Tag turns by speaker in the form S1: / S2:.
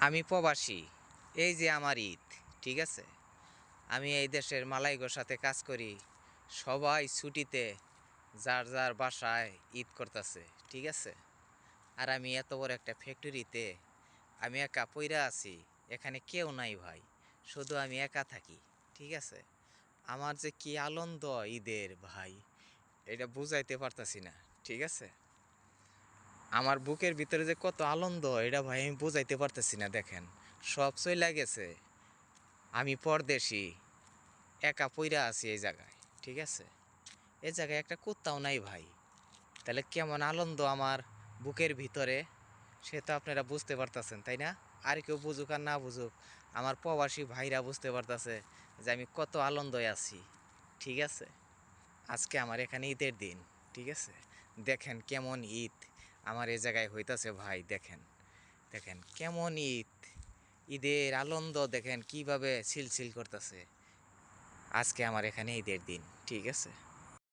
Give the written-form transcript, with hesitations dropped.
S1: আমি প্রবাসী। এই যে আমার ঈদ, ঠিক আছে? আমি এই দেশের মালাইগোর সাথে কাজ করি। সবাই ছুটিতে যার যার বাসায় ঈদ করতেছে, ঠিক আছে? আর আমি এত বড় একটা ফ্যাক্টরিতে আমি একা পইরা আছি। এখানে কেউ নাই ভাই, শুধু আমি একা থাকি, ঠিক আছে? আমার যে কি আনন্দ ঈদের ভাই, এটা বুঝাইতে পারতাছি না, ঠিক আছে? আমার বুকের ভিতরে যে কত আনন্দ এটা ভাই আমি বুঝাইতে পারতেছি না। দেখেন, সব চইলা গেছে, আমি পরদেশি, একা পইরা আছি এই জায়গায়, ঠিক আছে? এই জায়গায় একটা কুত্তাও নাই ভাই। তাহলে কেমন আনন্দ আমার বুকের ভিতরে, সে তো আপনারা বুঝতে পারতেছেন, তাই না? আর কেউ বুঝুক আর না বুঝুক, আমার প্রবাসী ভাইরা বুঝতে পারতেছে যে আমি কত আনন্দয় আছি, ঠিক আছে? আজকে আমার এখানে ঈদের দিন, ঠিক আছে? দেখেন কেমন ঈদ আমার এই জায়গায় হইতাছে ভাই। দেখেন, দেখেন কেমন ঈদ, ঈদের আনন্দ দেখেন কিভাবে ছিলছিল করতেছে। আজকে আমার এখানে ঈদের দিন, ঠিক আছে?